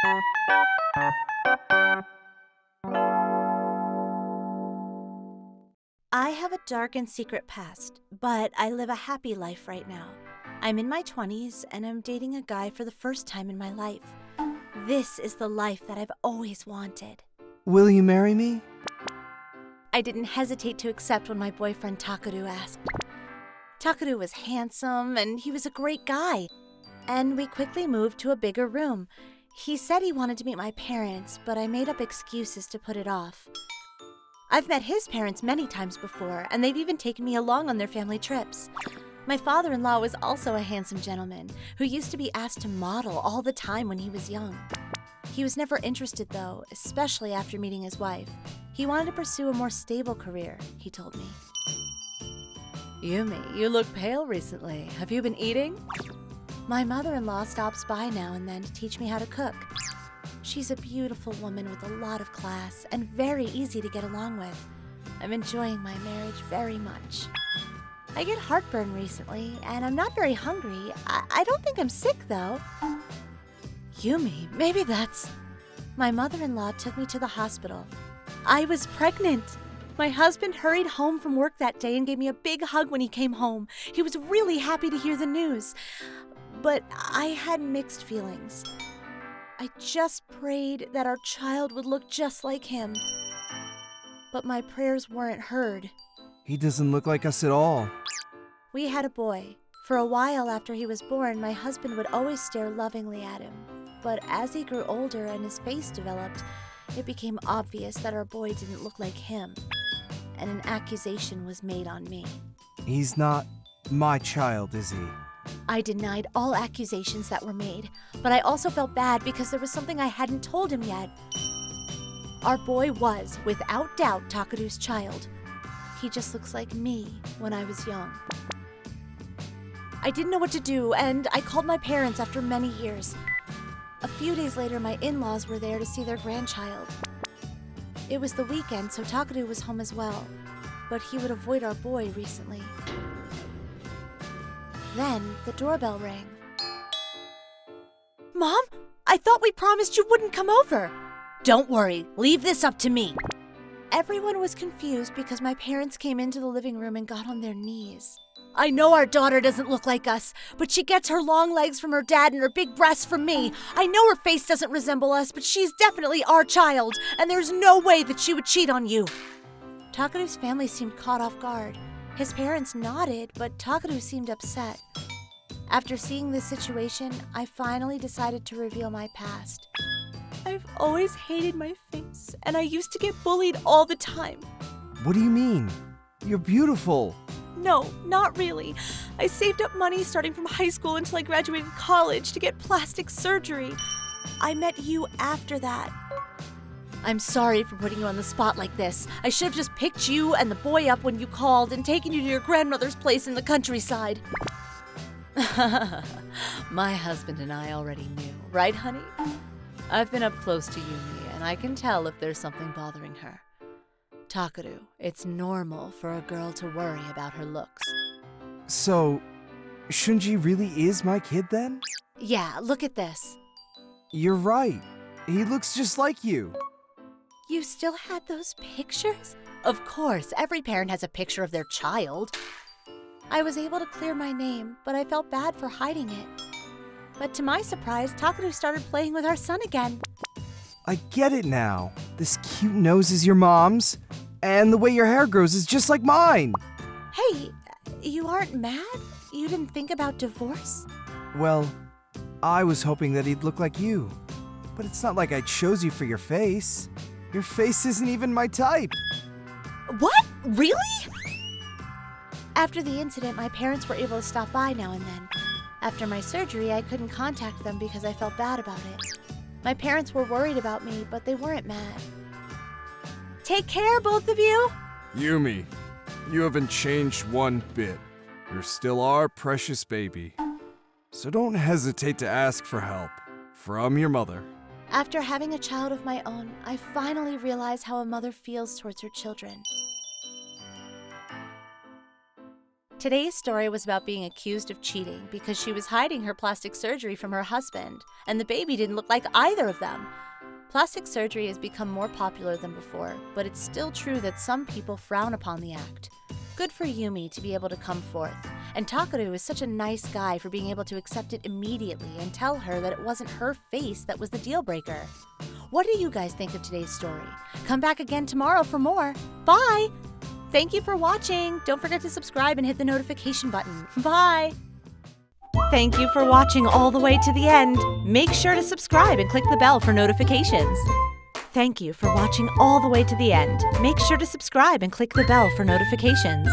I have a dark and secret past, but I live a happy life right now. I'm in my 20s and I'm dating a guy for the first time in my life. This is the life that I've always wanted. Will you marry me? I didn't hesitate to accept when my boyfriend Takaru asked. Takaru was handsome and he was a great guy, and we quickly moved to a bigger room. He said he wanted to meet my parents, but I made up excuses to put it off. I've met his parents many times before, and they've even taken me along on their family trips. My father-in-law was also a handsome gentleman who used to be asked to model all the time when he was young. He was never interested though, especially after meeting his wife. He wanted to pursue a more stable career, he told me. Yumi, you look pale recently. Have you been eating? My mother-in-law stops by now and then to teach me how to cook. She's a beautiful woman with a lot of class and very easy to get along with. I'm enjoying my marriage very much. I get heartburn recently, and I'm not very hungry. I don't think I'm sick, though. Yumi, maybe that's... My mother-in-law took me to the hospital. I was pregnant. My husband hurried home from work that day and gave me a big hug when he came home. He was really happy to hear the news. But I had mixed feelings. I just prayed that our child would look just like him. But my prayers weren't heard. He doesn't look like us at all. We had a boy. For a while after he was born, my husband would always stare lovingly at him. But as he grew older and his face developed, it became obvious that our boy didn't look like him. And an accusation was made on me. He's not my child, is he? I denied all accusations that were made, but I also felt bad because there was something I hadn't told him yet. Our boy was, without doubt, Takaru's child. He just looks like me when I was young. I didn't know what to do, and I called my parents after many years. A few days later, my in-laws were there to see their grandchild. It was the weekend, so Takaru was home as well, but he would avoid our boy recently. Then, the doorbell rang. Mom, I thought we promised you wouldn't come over. Don't worry, leave this up to me. Everyone was confused because my parents came into the living room and got on their knees. I know our daughter doesn't look like us, but she gets her long legs from her dad and her big breasts from me. I know her face doesn't resemble us, but she's definitely our child, and there's no way that she would cheat on you. Takaru's family seemed caught off guard. His parents nodded, but Takaru seemed upset. After seeing this situation, I finally decided to reveal my past. I've always hated my face, and I used to get bullied all the time. What do you mean? You're beautiful. No, not really. I saved up money starting from high school until I graduated college to get plastic surgery. I met you after that. I'm sorry for putting you on the spot like this. I should have just picked you and the boy up when you called and taken you to your grandmother's place in the countryside. My husband and I already knew, right, honey? I've been up close to Yumi, and I can tell if there's something bothering her. Takaru, it's normal for a girl to worry about her looks. So, Shunji really is my kid then? Yeah, look at this. You're right. He looks just like you. You still had those pictures? Of course, every parent has a picture of their child. I was able to clear my name, but I felt bad for hiding it. But to my surprise, Takaru started playing with our son again. I get it now. This cute nose is your mom's, and the way your hair grows is just like mine. Hey, you aren't mad? You didn't think about divorce? Well, I was hoping that he'd look like you. But it's not like I chose you for your face. Your face isn't even my type. What? Really? After the incident, my parents were able to stop by now and then. After my surgery, I couldn't contact them because I felt bad about it. My parents were worried about me, but they weren't mad. Take care, both of you! Yumi, you haven't changed one bit. You're still our precious baby. So don't hesitate to ask for help from your mother. After having a child of my own, I finally realized how a mother feels towards her children. Today's story was about being accused of cheating because she was hiding her plastic surgery from her husband, and the baby didn't look like either of them. Plastic surgery has become more popular than before, but it's still true that some people frown upon the act. Good for Yumi to be able to come forth, and Takaru is such a nice guy for being able to accept it immediately and tell her that it wasn't her face that was the deal breaker. What do you guys think of today's story? Come back again tomorrow for more. Bye! Thank you for watching. Don't forget to subscribe and hit the notification button. Bye! Thank you for watching all the way to the end. Make sure to subscribe and click the bell for notifications. Thank you for watching all the way to the end. Make sure to subscribe and click the bell for notifications.